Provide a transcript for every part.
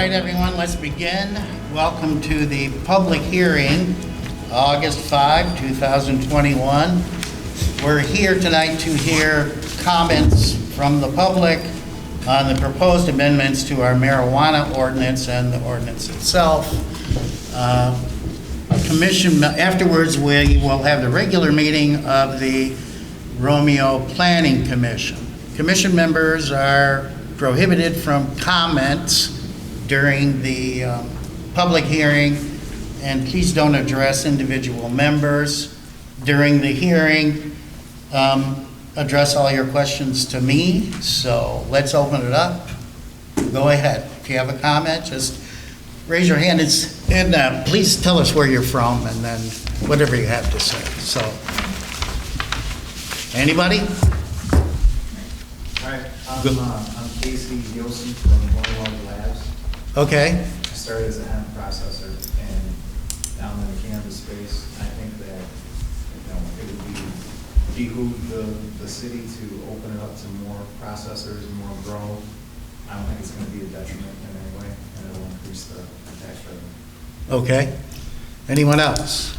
right, everyone, let's begin. Welcome to the public hearing, August 5, 2021. We're here tonight to hear comments from the public on the proposed amendments to our marijuana ordinance and the ordinance itself. Afterwards, we will have the regular meeting of the Romeo Planning Commission. Commission members are prohibited from comments during the public hearing, and please don't address individual members during the hearing. Address all your questions to me, so let's open it up. Go ahead. If you have a comment, just raise your hand and please tell us where you're from and then whatever you have to say. So, anybody? All right, I'm Casey Gilson from One Labs. Okay. I started as a hemp processor, and now I'm in the cannabis space. I think that it would behoove the city to open it up to more processors and more grow. I don't think it's going to be a detriment in any way, and it'll increase the tax revenue. Okay. Anyone else?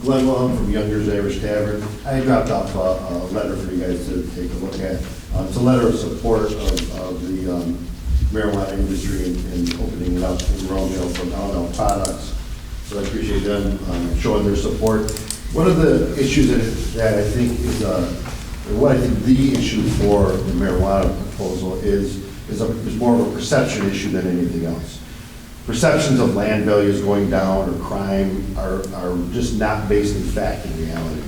Glenn Long from Younger's Irish Tavern. I dropped off a letter for you guys to take a look at. It's a letter of support of the marijuana industry and opening it up in Romeo from L&L Products. So I appreciate them showing their support. One of the issues that I think is, what I think the issue for the marijuana proposal is more of a perception issue than anything else. Perceptions of land values going down or crime are just not based in fact in reality.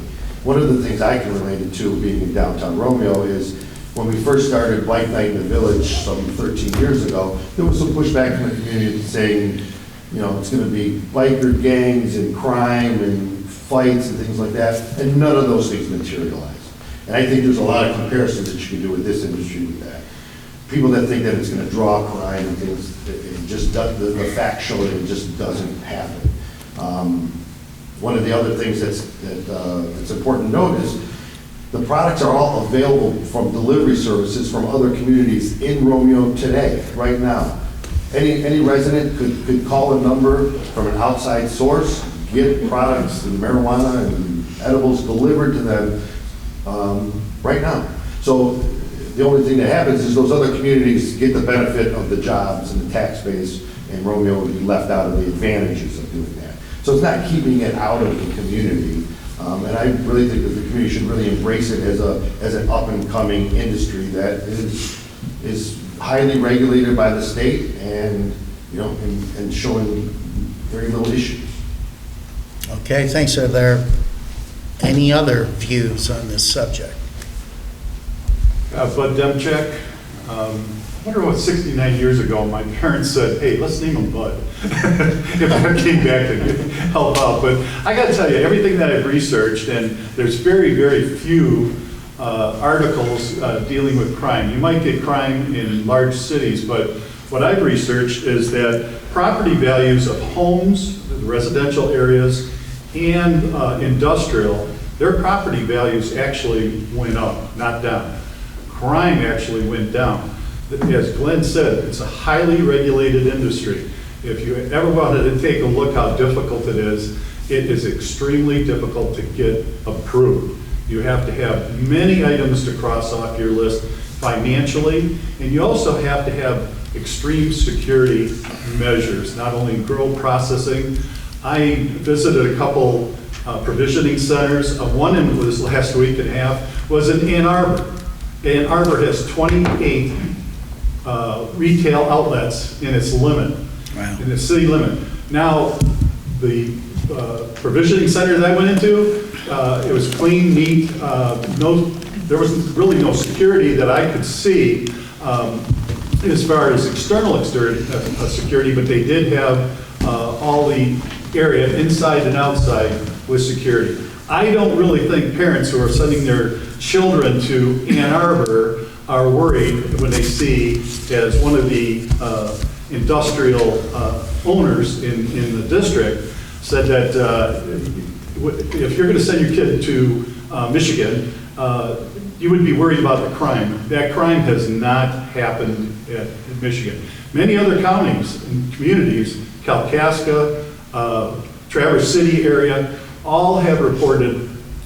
One of the things I can relate it to being in downtown Romeo is when we first started Bike Night in the Village some 13 years ago, there was some pushback from the community saying, it's going to be biker gangs and crime and fights and things like that, and none of those things materialized. And I think there's a lot of comparisons that you can do with this industry with that. People that think that it's going to draw crime and things, it just does, the facts show that it just doesn't happen. One of the other things that's important to note is the products are all available from delivery services from other communities in Romeo today, right now. Any resident could call a number from an outside source, get products and marijuana and edibles delivered to them right now. So the only thing that happens is those other communities get the benefit of the jobs and the tax base, and Romeo would be left out of the advantages of doing that. So it's not keeping it out of the community, and I really think that the community should really embrace it as an up-and-coming industry that is highly regulated by the state and and showing very little issues. Okay, thanks. Are there any other views on this subject? Bud Demchek. I wonder what 69 years ago my parents said, hey, let's name him Bud. If I came back to help out. But I got to tell you, everything that I've researched, and there's very, very few articles dealing with crime. You might get crime in large cities, but what I've researched is that property values of homes, residential areas, and industrial, their property values actually went up, not down. Crime actually went down. As Glenn said, it's a highly regulated industry. If you ever wanted to take a look how difficult it is extremely difficult to get approved. You have to have many items to cross off your list financially, and you also have to have extreme security measures, not only grow processing. I visited a couple provisioning centers. One in this last week and a half was in Ann Arbor. Ann Arbor has 28 retail outlets in its limit, in the city limit. Now, the provisioning center that I went into, it was clean, neat. There was really no security that I could see as far as external security, but they did have all the area inside and outside with security. I don't really think parents who are sending their children to Ann Arbor are worried when they see, as one of the industrial owners in the district said that if you're going to send your kid to Michigan, you would be worried about the crime. That crime has not happened in Michigan. Many other counties and communities, Kalkaska, Traverse City area, all have reported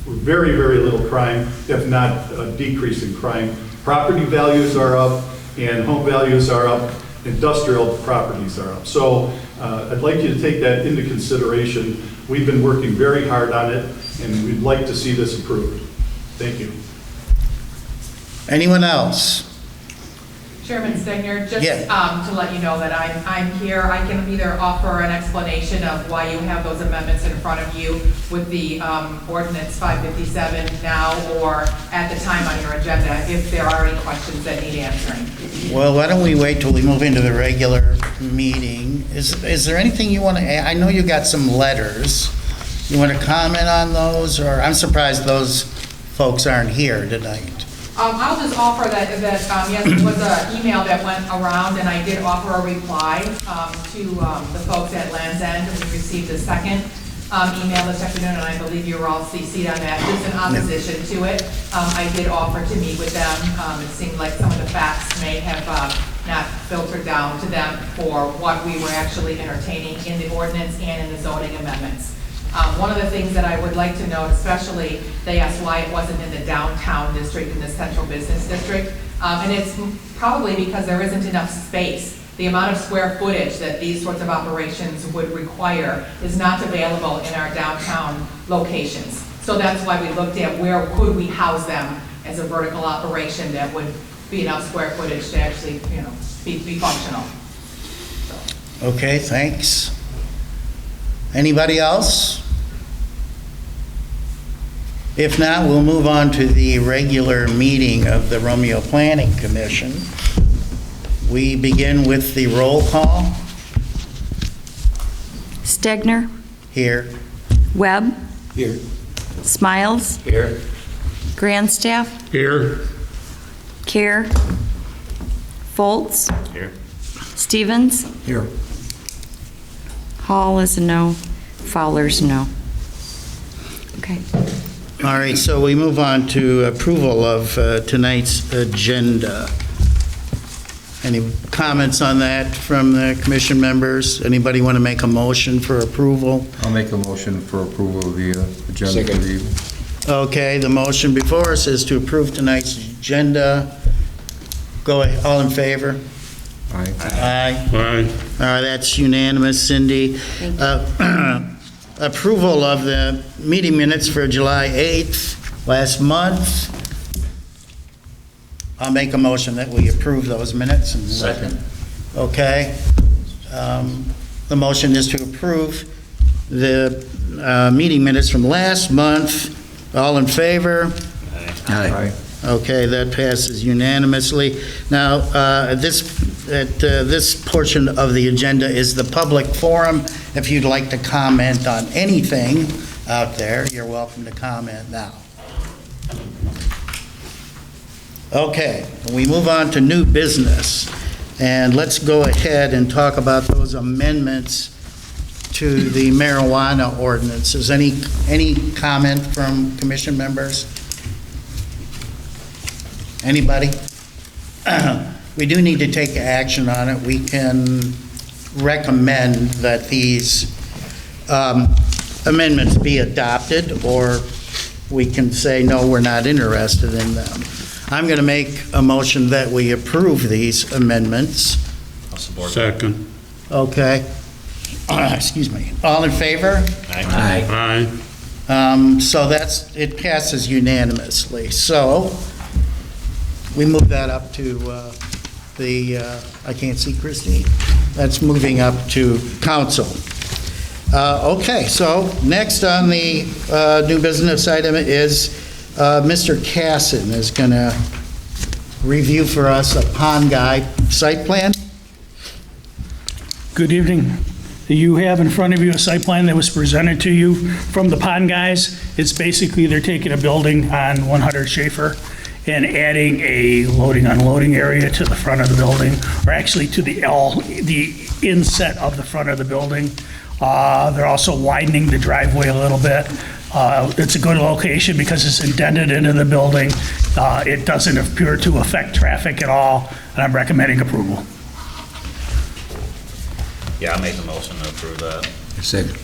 very, very little crime, if not a decrease in crime. Property values are up and home values are up, industrial properties are up. So I'd like you to take that into consideration. We've been working very hard on it and we'd like to see this improved. Thank you. Anyone else? Chairman Stegner, just Yeah. to let you know that I'm here, I can either offer an explanation of why you have those amendments in front of you with the ordinance 557 now or at the time on your agenda, if there are any questions that need answering. Well, why don't we wait till we move into the regular meeting? Is there anything you want to add? I know you got some letters. You want to comment on those, or I'm surprised those folks aren't here tonight. I'll just offer that yes, it was an email that went around, and I did offer a reply to the folks at Land's End, and we received a second email this afternoon, and I believe you were all CC'd on that, just in opposition to it. I did offer to meet with them. It seemed like some of the facts may have not filtered down to them for what we were actually entertaining in the ordinance and in the zoning amendments. One of the things that I would like to note, especially, they asked why it wasn't in the downtown district, in the central business district. And it's probably because there isn't enough space. The amount of square footage that these sorts of operations would require is not available in our downtown locations. So that's why we looked at where could we house them as a vertical operation that would be enough square footage to actually, be functional. Okay, thanks. Anybody else? If not, we'll move on to the regular meeting of the Romeo Planning Commission. We begin with the roll call Stegner, here. Webb, Here. Smiles, Here. Grandstaff, Here. Care, Foltz, Here. Stevens, Here. Hall is a no, Fowler's no. Okay. All right, so we move on to approval of tonight's agenda. Any comments on that from the commission members? Anybody want to make a motion for approval? I'll make a motion for approval of the agenda for the evening. Okay, the motion before us is to approve tonight's agenda. Go ahead, all in favor? Aye. Aye. Aye. That's unanimous, Cindy. Thank you. Approval of the meeting minutes for July 8th, last month. I'll make a motion that we approve those minutes. Second. Okay. The motion is to approve the meeting minutes from last month. All in favor? Aye. Okay, that passes unanimously. Now, this portion of the agenda is the public forum. If you'd like to comment on anything out there, you're welcome to comment now. Okay, we move on to new business. And let's go ahead and talk about those amendments to the marijuana ordinances. Any comment from commission members? Anybody? We do need to take action on it. We can recommend that these amendments be adopted, or we can say, no, we're not interested in them. I'm going to make a motion that we approve these amendments. Second. Okay. Excuse me. All in favor? Aye. So it passes unanimously. So we move that up to I can't see Christine. That's moving up to council. Okay, so next on the new business item is Mr. Casson is going to review for us a Pond Guy site plan. Good evening. You have in front of you a site plan that was presented to you from the Pond Guys. It's basically they're taking a building on 100 Schaefer and adding a loading unloading area to the front of the building, or actually to the inset of the front of the building. They're also widening the driveway a little bit. It's a good location because it's indented into the building. It doesn't appear to affect traffic at all, and I'm recommending approval. Yeah, I'll make the motion to approve that. Second.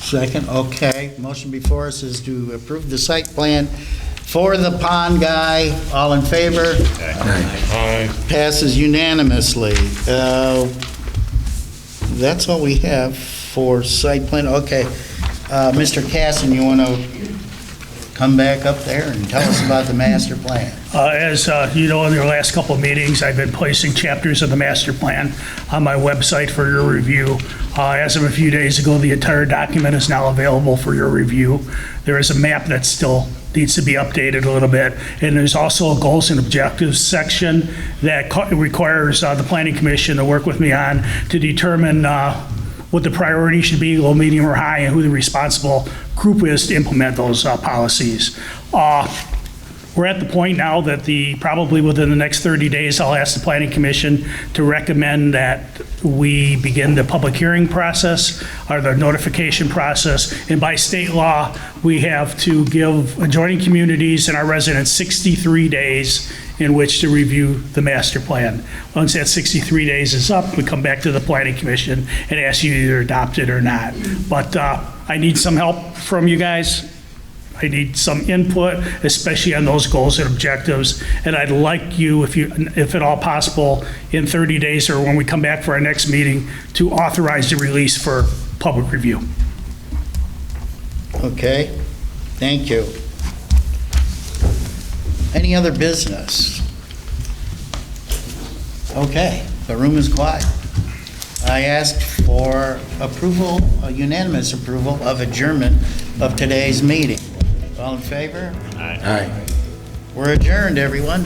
Second, okay. Motion before us is to approve the site plan for the pond guy. All in favor? Aye. Passes unanimously. That's all we have for site plan. Okay. Mr. Casson, you want to come back up there and tell us about the master plan? As you know, in your last couple of meetings, I've been placing chapters of the master plan on my website for your review. As of a few days ago, the entire document is now available for your review. There is a map that still needs to be updated a little bit, and there's also a goals and objectives section that requires the Planning Commission to work with me on to determine what the priority should be, low, medium, or high, and who the responsible group is to implement those policies. We're at the point now that probably within the next 30 days, I'll ask the Planning Commission to recommend that we begin the public hearing process or the notification process. And by state law, we have to give adjoining communities and our residents 63 days in which to review the master plan. Once that 63 days is up, we come back to the Planning Commission and ask you to either adopt it or not. But I need some help from you guys. I need some input, especially on those goals and objectives. And I'd like you, if at all possible, in 30 days or when we come back for our next meeting, to authorize the release for public review. Okay, thank you. Any other business? Okay, the room is quiet. I asked for approval, a unanimous approval of adjournment of today's meeting. All in favor? Aye. We're adjourned, everyone.